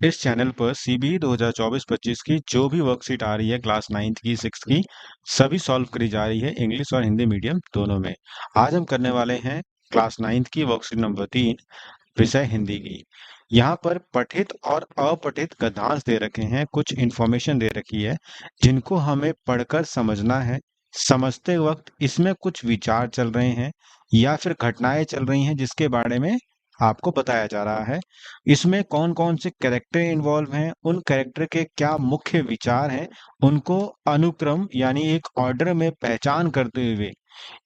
इस चैनल पर सीबी 2024-25 की जो भी वर्कशीट आ रही है क्लास 9th की 6th की सभी सॉल्व करी जा रही है इंग्लिश और हिंदी मीडियम दोनों में। आज हम करने वाले हैं क्लास 9th की वर्कशीट नंबर 3 विषय हिंदी की। यहाँ पर पठित और अपठित गद्यांश दे रखे हैं, कुछ इंफॉर्मेशन दे रखी है जिनको हमें पढ़कर समझना है। समझते वक्त इसमें कुछ विचार चल रहे हैं या फिर घटनाएं चल रही हैं जिसके बारे में आपको बताया जा रहा है। इसमें कौन कौन से कैरेक्टर इन्वॉल्व हैं, उन कैरेक्टर के क्या मुख्य विचार हैं, उनको अनुक्रम यानी एक ऑर्डर में पहचान करते हुए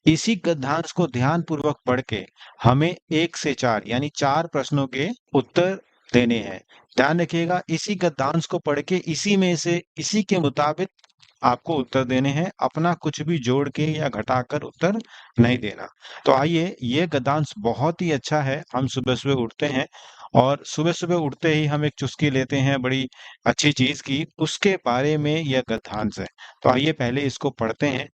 इसी गद्यांश को ध्यान पूर्वक पढ़ के हमें 1 से 4 यानी 4 प्रश्नों के उत्तर देने हैं। ध्यान रखिएगा, इसी गद्यांश को पढ़ के इसी में से इसी के मुताबिक आपको उत्तर देने हैं, अपना कुछ भी जोड़ के या घटाकर उत्तर नहीं देना। तो आइए, ये गद्यांश बहुत ही अच्छा है। हम सुबह-सुबह उठते हैं और सुबह-सुबह उठते ही हम एक चुस्की लेते हैं बड़ी अच्छी चीज़ की, उसके बारे में यह गद्यांश है। तो आइए पहले इसको पढ़ते हैं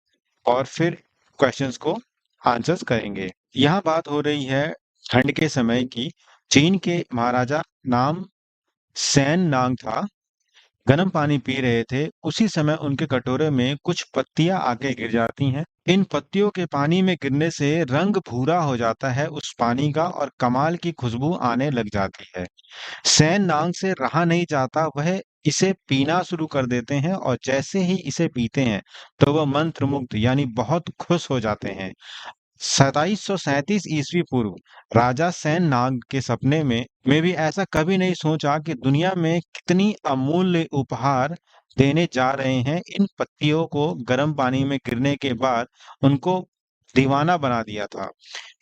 और फिर क्वेश्चंस को आंसर्स करेंगे। यहाँ बात हो रही है ठंड के समय की। चीन के महाराजा नाम सैन नांग था। गर्म पानी पी रहे थे, उसी समय उनके कटोरे में कुछ पत्तियां आके गिर जाती हैं। इन पत्तियों के पानी में गिरने से रंग भूरा हो जाता है उस पानी का और कमाल की खुशबू आने लग जाती है। सैन नांग से रहा नहीं जाता, वह इसे पीना शुरू कर देते हैं और जैसे ही इसे पीते हैं तो वह मंत्रमुग्ध यानी बहुत खुश हो जाते हैं। 2737 ईस्वी पूर्व राजा सैन नाग के सपने में भी ऐसा कभी नहीं सोचा कि दुनिया में कितनी अमूल्य उपहार देने जा रहे हैं। इन पत्तियों को गर्म पानी में गिरने के बाद उनको दीवाना बना दिया था।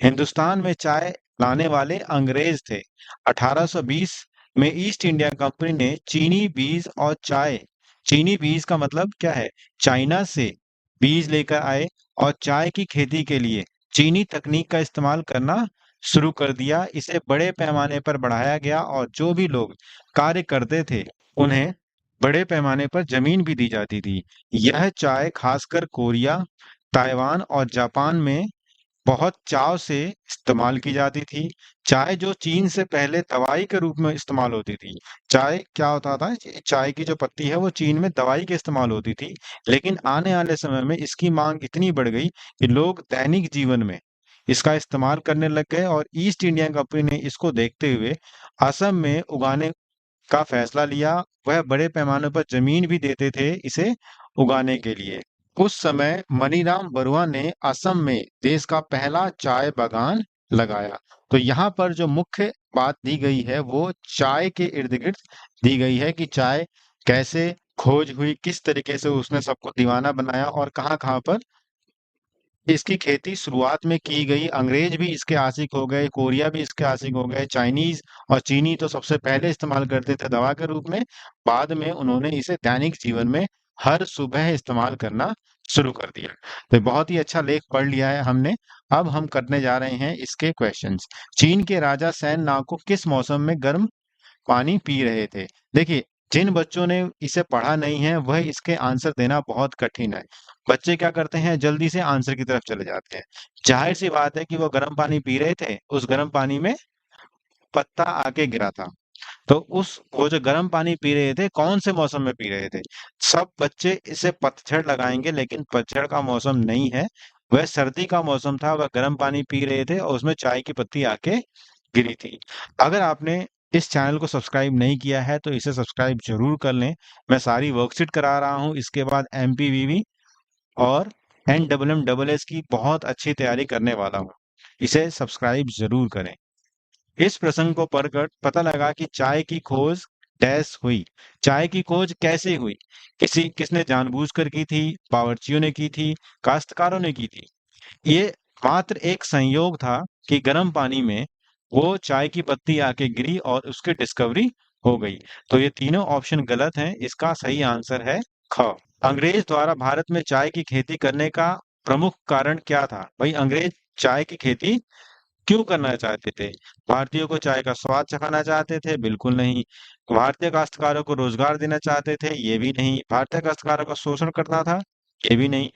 हिंदुस्तान में चाय लाने वाले अंग्रेज थे। 1820 में ईस्ट इंडिया कंपनी ने चीनी बीज और चाय, चीनी बीज का मतलब क्या है, चाइना से बीज लेकर आए और चाय की खेती के लिए चीनी तकनीक का इस्तेमाल करना शुरू कर दिया। इसे बड़े पैमाने पर बढ़ाया गया और जो भी लोग कार्य करते थे उन्हें बड़े पैमाने पर जमीन भी दी जाती थी। यह चाय खासकर कोरिया, ताइवान और जापान में बहुत चाव से इस्तेमाल की जाती थी। चाय जो चीन से पहले दवाई के रूप में इस्तेमाल होती थी। चाय क्या होता था, चाय की जो पत्ती है वो चीन में दवाई के इस्तेमाल होती थी, लेकिन आने वाले समय में इसकी मांग इतनी बढ़ गई कि लोग दैनिक जीवन में इसका इस्तेमाल करने लग गए और ईस्ट इंडिया कंपनी ने इसको देखते हुए असम में उगाने का फैसला लिया। वह बड़े पैमाने पर जमीन भी देते थे इसे उगाने के लिए। उस समय मनीराम बरुआ ने असम में देश का पहला चाय बागान लगाया। तो यहाँ पर जो मुख्य बात दी गई है वो चाय के इर्द गिर्द दी गई है कि चाय कैसे खोज हुई, किस तरीके से उसने सबको दीवाना बनाया और कहाँ कहाँ पर इसकी खेती शुरुआत में की गई। अंग्रेज भी इसके आशिक हो गए, कोरिया भी इसके आशिक हो गए। चाइनीज और चीनी तो सबसे पहले इस्तेमाल करते थे दवा के रूप में, बाद में उन्होंने इसे दैनिक जीवन में हर सुबह इस्तेमाल करना शुरू कर दिया। तो बहुत ही अच्छा लेख पढ़ लिया है हमने। अब हम करने जा रहे हैं इसके क्वेश्चंस। चीन के राजा सैन नाको किस मौसम में गर्म पानी पी रहे थे? देखिए, जिन बच्चों ने इसे पढ़ा नहीं है वह इसके आंसर देना बहुत कठिन है। बच्चे क्या करते हैं, जल्दी से आंसर की तरफ चले जाते हैं। जाहिर सी बात है कि वो गर्म पानी पी रहे थे, उस गर्म पानी में पत्ता आके गिरा था। तो उस वो जो गर्म पानी पी रहे थे, कौन से मौसम में पी रहे थे? सब बच्चे इसे पतझड़ लगाएंगे, लेकिन पतझड़ का मौसम नहीं है, वह सर्दी का मौसम था। वह गर्म पानी पी रहे थे और उसमें चाय की पत्ती आके गिरी थी। अगर आपने इस चैनल को सब्सक्राइब नहीं किया है तो इसे सब्सक्राइब जरूर कर लें। मैं सारी वर्कशीट करा रहा हूँ, इसके बाद एमपीवीवी और एनडब्ल्यूएमएसएस की बहुत अच्छी तैयारी करने वाला हूँ। इसे सब्सक्राइब जरूर करें। इस प्रसंग को पढ़कर पता लगा कि चाय की खोज डैश हुई। चाय की खोज कैसे हुई? किसने जानबूझकर की थी? बावर्चियों ने की थी? काश्तकारों ने की थी? ये मात्र एक संयोग था कि गर्म पानी में वो चाय की पत्ती आके गिरी और उसकी डिस्कवरी हो गई। तो ये तीनों ऑप्शन गलत हैं। इसका सही आंसर है ख। अंग्रेज द्वारा भारत में चाय की खेती करने का प्रमुख कारण क्या था? भाई, अंग्रेज चाय की खेती क्यों करना चाहते थे? भारतीयों को चाय का स्वाद चखाना चाहते थे? बिल्कुल नहीं। भारतीय काश्तकारों को रोजगार देना चाहते थे? ये भी नहीं। भारतीय काश्तकारों का शोषण करना था? ये भी नहीं।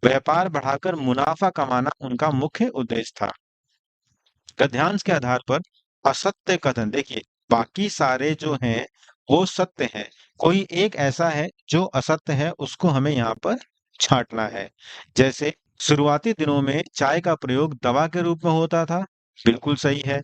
व्यापार बढ़ाकर मुनाफा कमाना उनका मुख्य उद्देश्य था। गद्यांश के आधार पर असत्य कथन, देखिए बाकी सारे जो हैं वो सत्य है। कोई एक ऐसा है जो असत्य है, उसको हमें यहाँ पर छांटना है। जैसे शुरुआती दिनों में चाय का प्रयोग दवा के रूप में होता था, बिल्कुल सही है।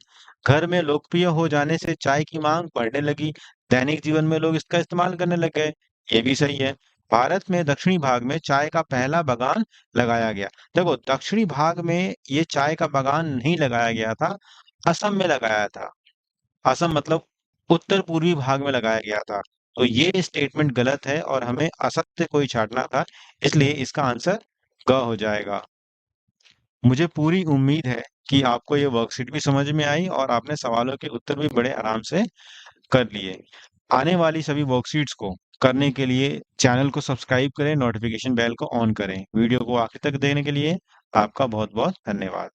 घर में लोकप्रिय हो जाने से चाय की मांग बढ़ने लगी, दैनिक जीवन में लोग इसका इस्तेमाल करने लग गए, ये भी सही है। भारत में दक्षिणी भाग में चाय का पहला बागान लगाया गया। देखो, दक्षिणी भाग में ये चाय का बागान नहीं लगाया गया था, असम में लगाया था। असम मतलब उत्तर पूर्वी भाग में लगाया गया था। तो ये स्टेटमेंट गलत है और हमें असत्य को ही छांटना था, इसलिए इसका आंसर ग हो जाएगा। मुझे पूरी उम्मीद है कि आपको ये वर्कशीट भी समझ में आई और आपने सवालों के उत्तर भी बड़े आराम से कर लिए। आने वाली सभी वर्कशीट्स को करने के लिए चैनल को सब्सक्राइब करें, नोटिफिकेशन बेल को ऑन करें। वीडियो को आखिर तक देखने के लिए आपका बहुत बहुत धन्यवाद।